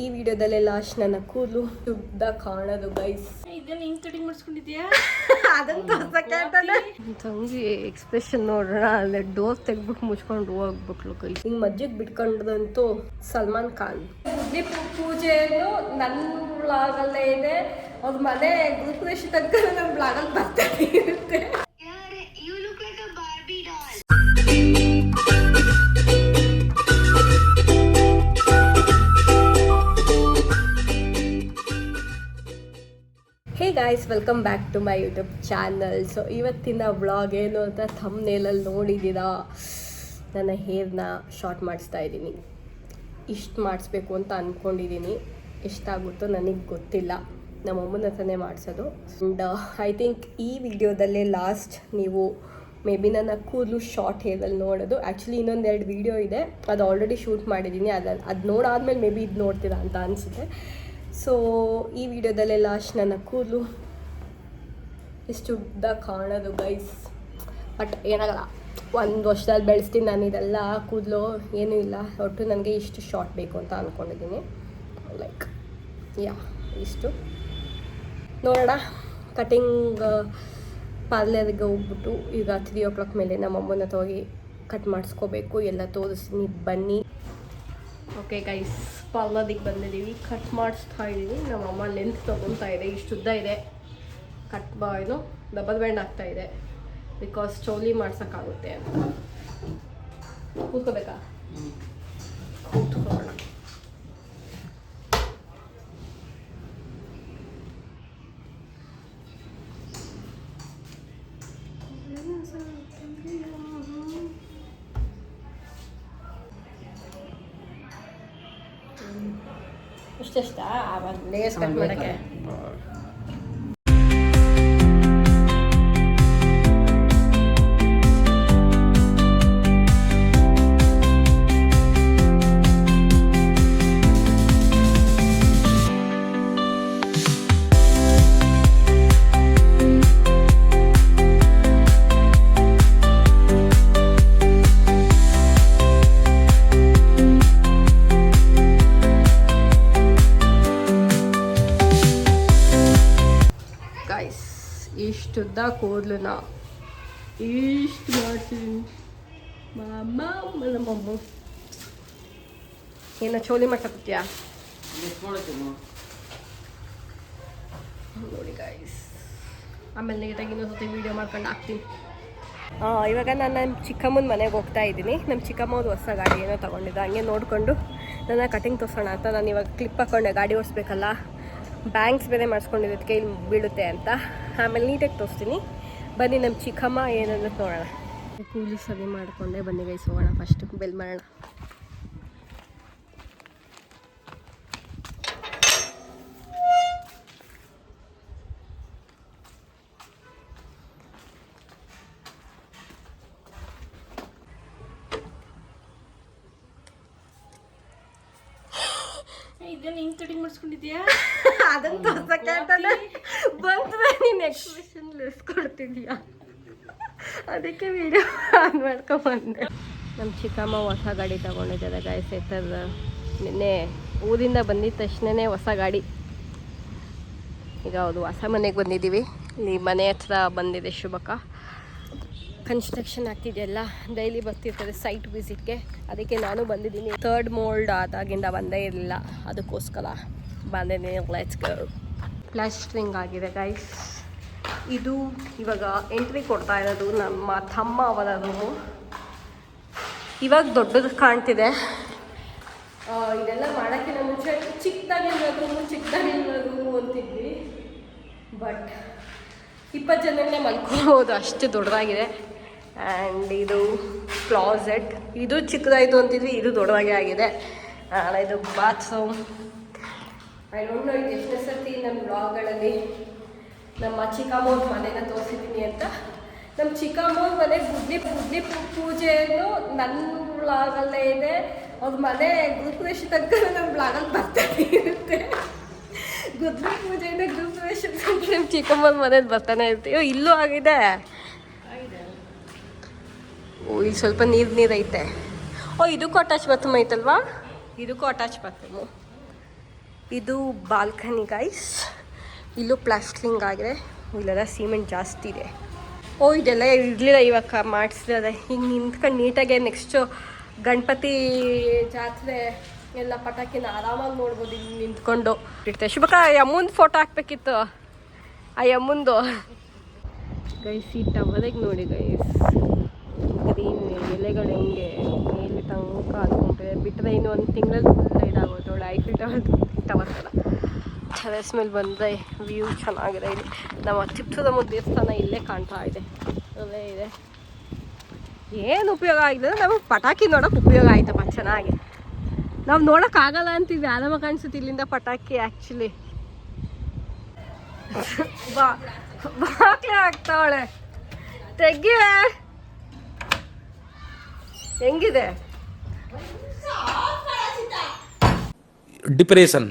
ಈ ವಿಡಿಯೋದಲ್ಲಿ ಲಾಸ್ಟ್ ನನ್ನ ಕೂದಲು ಉದ್ದ ಕಾಣೋದು ಗೈಸ್. ಇದನ್ನ ಹಿಂಗ್ ಕಟಿಂಗ್ ಮಾಡಿಸ್ಕೊಂಡಿದ್ಯಾ? ಅದಂತ ತಂಗಿ ಎಕ್ಸ್ಪ್ರೆಷನ್ ನೋಡ್ರ ಅಲ್ಲೇ ಡೋರ್ ತೆಗ್ಬಿಟ್ಟು ಮುಚ್ಕೊಂಡು ಹೋಗ್ಬಿಟ್ಲು ಕೈ. ಹಿಂಗ್ ಮಜ್ಜಿಗೆ ಬಿಟ್ಕೊಂಡ್ರಂತೂ ಸಲ್ಮಾನ್ ಖಾನ್. ಬುದ್ಧಿ ಪೂಜೆಯನ್ನು ನನ್ನ ಬ್ಲಾಗಲ್ಲೇ ಇದೆ. ಅವ್ರ ಮನೆ ಗೃಹಪ್ರವೇಶ ತನಕ ನನ್ನ ಬ್ಲಾಗಲ್ಲಿ ಬರ್ತಾನೆ ಇರುತ್ತೆ. Hey guys, welcome back to my YouTube channel. So ಇವತ್ತಿನ ವ್ಲಾಗ್ ಏನು ಅಂತ ಥಂಬ್ನೇಲಲ್ಲಿ ನೋಡಿದ್ದೀರಾ. ನನ್ನ ಹೇರ್ನ ಶಾರ್ಟ್ ಮಾಡಿಸ್ತಾ ಇದ್ದೀನಿ. ಇಷ್ಟು ಮಾಡಿಸ್ಬೇಕು ಅಂತ ಅಂದ್ಕೊಂಡಿದ್ದೀನಿ. ಎಷ್ಟಾಗುತ್ತೋ ನನಗೆ ಗೊತ್ತಿಲ್ಲ. ನಮ್ಮ ಅಮ್ಮನ ಹತ್ರನೇ ಮಾಡಿಸೋದು. ಆ್ಯಂಡ್ ಐ ಥಿಂಕ್ ಈ ವಿಡಿಯೋದಲ್ಲೇ ಲಾಸ್ಟ್ ನೀವು ಮೇ ಬಿ ನನ್ನ ಕೂದಲು ಶಾರ್ಟ್ ಹೇರಲ್ಲಿ ನೋಡೋದು. ಆ್ಯಕ್ಚುಲಿ ಇನ್ನೊಂದೆರಡು ವೀಡಿಯೋ ಇದೆ, ಅದು ಆಲ್ರೆಡಿ ಶೂಟ್ ಮಾಡಿದ್ದೀನಿ. ಅದು ನೋಡಾದ್ಮೇಲೆ ಮೇ ಬಿ ಇದು ನೋಡ್ತೀರಾ ಅಂತ ಅನಿಸುತ್ತೆ. ಸೊ ಈ ವಿಡಿಯೋದಲ್ಲೇ ಲಾಸ್ಟ್ ನನ್ನ ಕೂದಲು ಎಷ್ಟು ಉದ್ದ ಕಾಣೋದು ಗೈಸ್. ಬಟ್ ಏನಾಗಲ್ಲ, ಒಂದು ವರ್ಷದಲ್ಲಿ ಬೆಳೆಸ್ತೀನಿ ನಾನು. ಇದೆಲ್ಲ ಕೂದಲು ಏನೂ ಇಲ್ಲ. ಒಟ್ಟು ನನಗೆ ಇಷ್ಟು ಶಾರ್ಟ್ ಬೇಕು ಅಂತ ಅಂದ್ಕೊಂಡಿದ್ದೀನಿ. ಲೈಕ್ ಇಷ್ಟು ನೋಡೋಣ. ಕಟಿಂಗ್ ಪಾರ್ಲರ್ಗೆ ಹೋಗ್ಬಿಟ್ಟು ಈಗ 3 o'clock ಮೇಲೆ ನಮ್ಮ ಅಮ್ಮನ ಹತ್ರ ಹೋಗಿ ಕಟ್ ಮಾಡಿಸ್ಕೋಬೇಕು. ಎಲ್ಲ ತೋರಿಸ್ತೀನಿ, ಬನ್ನಿ. ಓಕೆ ಗೈಸ್, ಪಾರ್ಲರಿಗೆ ಬಂದಿದ್ದೀವಿ. ಕಟ್ ಮಾಡಿಸ್ತಾ ಇದ್ದೀವಿ. ನಮ್ಮ ಅಮ್ಮ ಲೆಂತ್ ತೊಗೊತಾ ಇದೆ. ಇಷ್ಟು ಉದ್ದ ಇದೆ. ಕಟ್ ಏನು ಡಬಲ್ ಬ್ಯಾಂಡ್ ಆಗ್ತಾ ಇದೆ. ಬಿಕಾಸ್ ಚೌಲಿ ಮಾಡ್ಸೋಕ್ಕಾಗುತ್ತೆ ಅಂತ. ಕೂತ್ಕೋಬೇಕಾ? ಕೂತ್ಕೊಳ್ಳೋಣ. ಇಷ್ಟೆಷ್ಟಾ ಆವಾಗ ಲೇಸ್ ಕಟ್ ಮಾಡೋಕ್ಕೆ? ಇಷ್ಟುದ್ದ ಕೂದಲನ್ನ ಇಷ್ಟು ಮಾಡ್ತೀನಿ. ನಮ್ಮಮ್ಮ ಏನೋ ಚೋಲಿ ಮಾಡ್ಸಕ್ತೀಯಾ ನೋಡಿ ಗೈಸ್. ಆಮೇಲೆ ನೀಟಾಗಿ ಇನ್ನೊಂದು ವೀಡಿಯೋ ಮಾಡ್ಕೊಂಡು ಹಾಕ್ತೀನಿ. ಇವಾಗ ನಾನು ನಮ್ಮ ಚಿಕ್ಕಮ್ಮನ ಮನೆಗೆ ಹೋಗ್ತಾ ಇದ್ದೀನಿ. ನಮ್ಮ ಚಿಕ್ಕಮ್ಮವ್ದು ಹೊಸ ಗಾಡಿ ಏನೋ ತೊಗೊಂಡಿದ್ದೆ. ಹಂಗೆ ನೋಡಿಕೊಂಡು ನನ್ನ ಕಟಿಂಗ್ ತೋರಿಸೋಣ ಅಂತ ನಾನು ಇವಾಗ ಕ್ಲಿಪ್ ಹಾಕ್ಕೊಂಡೆ. ಗಾಡಿ ಓಡಿಸ್ಬೇಕಲ್ಲ, ಬ್ಯಾಂಕ್ಸ್ ಬೇರೆ ಮಾಡಿಸ್ಕೊಂಡಿದ್ದು ಕೈಲಿ ಬೀಳುತ್ತೆ ಅಂತ. ಆಮೇಲೆ ನೀಟಾಗಿ ತೋರಿಸ್ತೀನಿ, ಬನ್ನಿ. ನಮ್ಮ ಚಿಕ್ಕಮ್ಮ ಏನಂದ್ರೆ ನೋಡೋಣ. ಕೂಲಿ ಸರಿ ಮಾಡಿಕೊಂಡೆ. ಬನ್ನಿ ಗೈಸ್, ಹೋಗೋಣ. ಫಸ್ಟು ಬೆಲ್ ಮಾಡೋಣ. ಇದನ್ನ ಹಿಂಗ್ ಕಟಿಂಗ್ ಮಾಡಿಸ್ಕೊಂಡಿದ್ಯಾ? ಅದಂತ ಬಂತು. ನೀನು ಎಕ್ಸ್ಪ್ರೆಷನ್ ಇಸ್ಕೊಡ್ತಿದ್ಯಾ, ಅದಕ್ಕೆ ವಿಡಿಯೋ ಆನ್ ಮಾಡ್ಕೊಂಬಂದೆ. ನಮ್ಮ ಚಿಕ್ಕಮ್ಮ ಹೊಸ ಗಾಡಿ ತಗೊಂಡಿದ್ದಾರೆ ಗಾಯ್ಸ್. ಎತ್ತದ ನಿನ್ನೆ ಊರಿಂದ ಬಂದಿದ್ದ ತಕ್ಷಣವೇ ಹೊಸ ಗಾಡಿ. ಈಗ ಹೌದು, ಹೊಸ ಮನೆಗೆ ಬಂದಿದ್ದೀವಿ. ಇಲ್ಲಿ ಮನೆ ಹತ್ರ ಬಂದಿದೆ ಶುಭಕ. ಕನ್ಸ್ಟ್ರಕ್ಷನ್ ಆಗ್ತಿದೆಯಲ್ಲ, ಡೈಲಿ ಬರ್ತಿರ್ತದೆ ಸೈಟ್ ವಿಸಿಟ್ಗೆ. ಅದಕ್ಕೆ ನಾನು ಬಂದಿದ್ದೀನಿ. 3rd ಮೋಲ್ಡ್ ಆದಾಗಿಂದ ಬಂದೇ ಇರಲಿಲ್ಲ, ಅದಕ್ಕೋಸ್ಕರ ಬಂದಿದ್ದೀನಿ. Let's go. ಪ್ಲಾಸ್ಟ್ರಿಂಗ್ ಆಗಿದೆ ಗೈಸ್. ಇದು ಇವಾಗ ಎಂಟ್ರಿ ಕೊಡ್ತಾ ಇರೋದು ನಮ್ಮ ತಮ್ಮ ಅವರ ರೂಮು. ಇವಾಗ ದೊಡ್ಡದು ಕಾಣ್ತಿದೆ. ಇದೆಲ್ಲ ಮಾಡೋಕ್ಕಿಂತ ಮುಂಚೆ ಚಿಕ್ಕದಾಗಿರೋ ರೂಮು ಅಂತಿದ್ವಿ. ಬಟ್ 20 ಜನನೇ ಮಲ್ಕೋಬೋದು, ಅಷ್ಟು ದೊಡ್ಡದಾಗಿದೆ. ಆ್ಯಂಡ್ ಇದು ಕ್ಲಾಸೆಟ್. ಇದು ಚಿಕ್ಕದಾಯಿತು ಅಂತಿದ್ವಿ, ಇದು ದೊಡ್ಡದಾಗೆ ಆಗಿದೆ. ಇದು ಬಾತ್ರೂಮ್. ಐ ಡೋಂಟ್ ನೋ ಇದು ಎಷ್ಟನೇ ಸರ್ತಿ ನಮ್ಮ ಬ್ಲಾಗ್ಗಳಲ್ಲಿ ನಮ್ಮ ಚಿಕ್ಕಮ್ಮವ್ರ ಮನೆನ ತೋರಿಸಿದ್ದೀನಿ ಅಂತ. ನಮ್ಮ ಚಿಕ್ಕಮ್ಮವ್ರ ಮನೆ ಬುದ್ಧಿ ಪೂಜೆಯನ್ನು ನನ್ನ ಬ್ಲಾಗಲ್ಲೇ ಇದೆ. ಅವ್ರ ಮನೆ ಗೃಹಪ್ರವೇಶ ತನಕ ನಮ್ಮ ಬ್ಲಾಗಲ್ಲಿ ಬರ್ತಾನೆ ಇರುತ್ತೆ. ಗುದ್ಲಿ ಪೂಜೆಯಿಂದ ಗೃಹಪ್ರವೇಶ ತನಕ ನಮ್ಮ ಚಿಕ್ಕಮ್ಮನ ಮನೇಲಿ ಬರ್ತಾನೆ ಇರ್ತೀವಿ. ಇಲ್ಲೂ ಆಗಿದೆ. ಓ, ಇಲ್ಲಿ ಸ್ವಲ್ಪ ನೀರು ಐತೆ. ಓ, ಇದಕ್ಕೂ ಅಟ್ಯಾಚ್ ಬಾತ್ರೂಮ್ ಐತಲ್ವಾ? ಇದಕ್ಕೂ ಅಟ್ಯಾಚ್ ಬಾತ್ರೂಮು. ಇದು ಬಾಲ್ಕನಿ ಗೈಸ್. ಇಲ್ಲೂ ಪ್ಲಾಸ್ಟ್ರಿಂಗ್ ಆಗಿದೆ, ಇಲ್ಲೆಲ್ಲ ಸಿಮೆಂಟ್ ಜಾಸ್ತಿ ಇದೆ. ಓ ಇದೆಲ್ಲ ಇರಲಿಲ್ಲ, ಇವಾಗ ಮಾಡಿಸಿದೆ. ಹಿಂಗೆ ನಿಂತ್ಕೊಂಡು ನೀಟಾಗೆ ನೆಕ್ಸ್ಟು ಗಣಪತಿ ಜಾತ್ರೆ ಎಲ್ಲ ಪಟಾಕಿನ ಆರಾಮಾಗಿ ನೋಡ್ಬೋದು ಹಿಂಗೆ ನಿಂತ್ಕೊಂಡು ಇರ್ತೇವೆ. ಶುಭಕ ಅಮ್ಮಂದು ಫೋಟೋ ಹಾಕ್ಬೇಕಿತ್ತು, ಆ ಅಮ್ಮಂದು. ಗೈಸ್ ಈ ಟವಲಿಗೆ ನೋಡಿ ಗೈಸ್, ಗ್ರೀನ್ ಎಲೆಗಳು ಹೆಂಗೆ ಮೇಲೆ ತನಕ ಹತ್ಕೊಂಡಿದೆ. ಬಿಟ್ಟರೆ ಇನ್ನು ಒಂದು ತಿಂಗಳಲ್ಲಿ ಫುಲ್ ಇದಾಗೋದು. ಐಫಿಲ್ ಟವರ್ ಥರ ಟೆರೆಸ್ ಮೇಲೆ ಬಂದರೆ ವ್ಯೂ ಚೆನ್ನಾಗಿದೆ. ಇಲ್ಲಿ ನಮ್ಮ ಚಿತ್ರದುರ್ಗ ದೇವಸ್ಥಾನ ಇಲ್ಲೇ ಕಾಣ್ತಾ ಇದೆ, ಅಲ್ಲೇ ಇದೆ. ಏನು ಉಪಯೋಗ ಆಗಿದೆ, ನಮಗೆ ಪಟಾಕಿ ನೋಡೋಕೆ ಉಪಯೋಗ ಆಯ್ತಪ್ಪ ಚೆನ್ನಾಗಿ. ನಾವು ನೋಡೋಕ್ಕಾಗಲ್ಲ ಅಂತೀವಿ, ಆರಾಮ ಕಾಣಿಸುತ್ತೆ ಇಲ್ಲಿಂದ ಪಟಾಕಿ. ಆ್ಯಕ್ಚುಲಿ ಬಾಕ್ಲೆ ಆಗ್ತಾವಳೆ, ತೆಗಿವೆ. ಹೆಂಗಿದೆ ಡಿಪ್ರೆಷನ್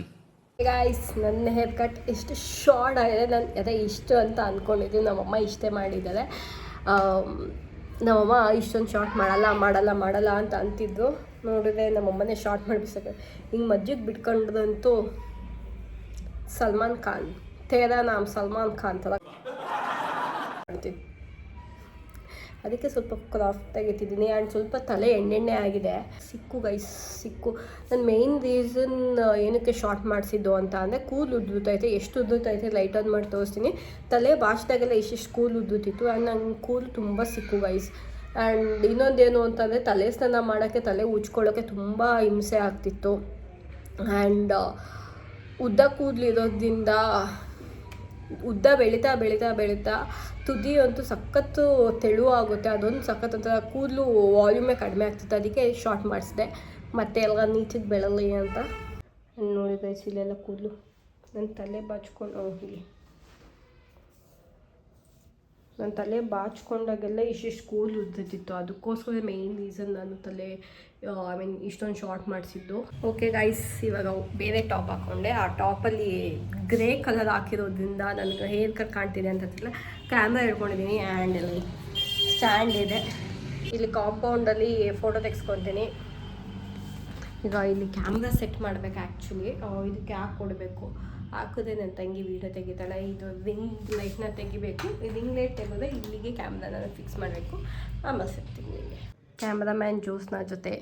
ಗೈಸ್? ನನ್ನ ಹೇರ್ ಕಟ್ ಎಷ್ಟು ಶಾರ್ಟ್ ಆಗಿದೆ. ನಾನು ಅದೇ ಇಷ್ಟು ಅಂತ ಅಂದ್ಕೊಂಡಿದ್ದೀನಿ. ನಮ್ಮಮ್ಮ ಇಷ್ಟೇ ಮಾಡಿದ್ದಾರೆ. ನಮ್ಮಮ್ಮ ಇಷ್ಟೊಂದು ಶಾರ್ಟ್ ಮಾಡಲ್ಲ ಅಂತ ಅಂತಿದ್ದು. ನೋಡಿದ್ರೆ ನಮ್ಮಮ್ಮನೇ ಶಾರ್ಟ್ ಮಾಡಿಸಕ್ಕೆ ಹಿಂಗೆ ಮಜ್ಜಿಗೆ ಬಿಟ್ಕೊಂಡ್ರಂತೂ ಸಲ್ಮಾನ್ ಖಾನ್ ತೇರಾ ನಾಮ್ ಸಲ್ಮಾನ್ ಖಾನ್ ಥರ ಮಾಡ್ತೀನಿ. ಅದಕ್ಕೆ ಸ್ವಲ್ಪ ಕ್ರಾಫ್ಟ್ ತೆಗಿತಿದ್ದೀನಿ. ಆ್ಯಂಡ್ ಸ್ವಲ್ಪ ತಲೆ ಎಣ್ಣೆಣ್ಣೆ ಆಗಿದೆ. ಸಿಕ್ಕು ಗೈಸ್, ಸಿಕ್ಕು. ನನ್ನ ಮೇಯ್ನ್ ರೀಸನ್ ಏನಕ್ಕೆ ಶಾರ್ಟ್ ಮಾಡಿಸಿದ್ದು ಅಂತ ಅಂದರೆ ಕೂದಲು ಉದ್ದುತ್ತೈತೆ. ಎಷ್ಟು ಉದ್ದುತ್ತೈತೆ ಲೈಟ್ ಆನ್ ಮಾಡಿ ತೋರಿಸ್ತೀನಿ. ತಲೆ ಬಾಚ್ದಾಗೆಲ್ಲ ಇಷ್ಟಿಷ್ಟು ಕೂದಲು ಉದ್ದುತ್ತಿತ್ತು. ಆ್ಯಂಡ್ ನಂಗೆ ಕೂದಲು ತುಂಬ ಸಿಕ್ಕು ಗೈಸ್. ಆ್ಯಂಡ್ ಇನ್ನೊಂದೇನು ಅಂತಂದರೆ ತಲೆ ಸ್ನಾನ ಮಾಡೋಕ್ಕೆ, ತಲೆ ಉಜ್ಕೊಳ್ಳೋಕ್ಕೆ ತುಂಬ ಹಿಂಸೆ ಆಗ್ತಿತ್ತು. ಆ್ಯಂಡ್ ಉದ್ದ ಕೂದಲು ಇರೋದ್ರಿಂದ ಉದ್ದ ಬೆಳೀತಾ ತುದಿ ಅಂತೂ ಸಖತ್ತು ತೆಳುವಾಗುತ್ತೆ. ಅದೊಂದು ಸಖತ್ ಅಂತ ಕೂದಲು ವಾಲ್ಯೂಮೇ ಕಡಿಮೆ ಆಗ್ತಿತ್ತು. ಅದಕ್ಕೆ ಶಾರ್ಟ್ ಮಾಡಿಸಿದೆ, ಮತ್ತೆ ಎಲ್ಲ ನೀಟಾಗಿ ಬೆಳಲಿ ಅಂತ. ನೋಡಿ ಗೈಸ್, ಇಲ್ಲೆಲ್ಲ ಕೂದಲು ನನ್ನ ತಲೆ ಬಾಚ್ಕೊಂಡು ಇಲ್ಲಿ ನನ್ನ ತಲೆ ಬಾಚ್ಕೊಂಡಾಗೆಲ್ಲ ಇಷ್ಟಿಷ್ಟು ಕೂದಲು ಉದ್ದಿತ್ತು. ಅದಕ್ಕೋಸ್ಕರ ಮೇಯ್ನ್ ರೀಸನ್ ನಾನು ತಲೆ ಇಷ್ಟೊಂದು ಶಾರ್ಟ್ ಮಾಡಿಸಿದ್ದು. ಓಕೆ ಗೈಸ್, ಇವಾಗ ಬೇರೆ ಟಾಪ್ ಹಾಕ್ಕೊಂಡೆ. ಆ ಟಾಪಲ್ಲಿ ಗ್ರೇ ಕಲರ್ ಹಾಕಿರೋದ್ರಿಂದ ನನಗೆ ಹೇರ್ ಕಟ್ ಕಾಣ್ತಿದೆ ಅಂತ ಕ್ಯಾಮ್ರಾ ಹಿಡ್ಕೊಂಡಿದ್ದೀನಿ. ಆ್ಯಂಡ್ ಇಲ್ಲಿ ಸ್ಟ್ಯಾಂಡ್ ಇದೆ. ಇಲ್ಲಿ ಕಾಂಪೌಂಡಲ್ಲಿ ಫೋಟೋ ತೆಗೆಸ್ಕೊತೀನಿ. ಈಗ ಇಲ್ಲಿ ಕ್ಯಾಮ್ರಾ ಸೆಟ್ ಮಾಡಬೇಕು. ಆ್ಯಕ್ಚುಲಿ ಇದಕ್ಕೆ ಹಾಕ್ಕೊಡ್ಬೇಕು. ಹಾಕಿದ್ರೆ ನನ್ನ ತಂಗಿ ವೀಡಿಯೋ ತೆಗಿತಾಳೆ. ಇದು ರಿಂಗ್ ಲೈಟ್ನ ತೆಗಿಬೇಕು. ರಿಂಗ್ ಲೈಟ್ ತೆಗೆದ್ರೆ ಇಲ್ಲಿಗೆ ಕ್ಯಾಮ್ರಾನ ಫಿಕ್ಸ್ ಮಾಡಬೇಕು. ಆಮೇಲೆ ಸಿಗ್ತೀನಿ ನಿಮಗೆ. ಕ್ಯಾಮ್ರಾಮ್ಯಾನ್ ಜ್ಯೋತ್ಸ್ನ ಜೊತೆ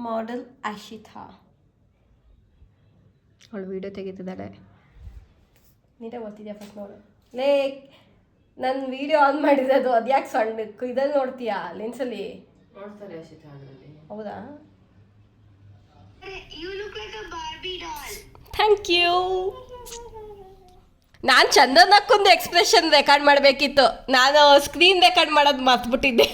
ಮಾಡೆಲ್ ಆಶಿತಾ ಅವಳು ವೀಡಿಯೋ ತೆಗಿತಿದ್ದಾಳೆ. ನೀಟಾಗಿ ಓದ್ತಿದ್ಯಾ ಫಸ್ಟ್ ನೋಡು. ಲೇ, ನನ್ನ ವೀಡಿಯೋ ಆನ್ ಮಾಡಿದೆ ಅದು ಯಾಕೆ ಸಣ್ಣ ಇದಲ್ಲಿ ನೋಡ್ತೀಯಾ? ಲೆನ್ಸಲ್ಲಿ ನೋಡ್ತಾರೆ ಆಶಿತಾ ಅದರಲ್ಲಿ. ಹೌದಾ? You look like a Barbie doll. Thank you. ನಾನು ಚಂದನಕ್ಕೊಂದು ಎಕ್ಸ್ಪ್ರೆಷನ್ ರೆಕಾರ್ಡ್ ಮಾಡಬೇಕಿತ್ತು. ನಾನು ಸ್ಕ್ರೀನ್ ರೆಕಾರ್ಡ್ ಮಾಡೋದು ಮರ್ತ್ಬಿಟ್ಟಿದ್ದೆ.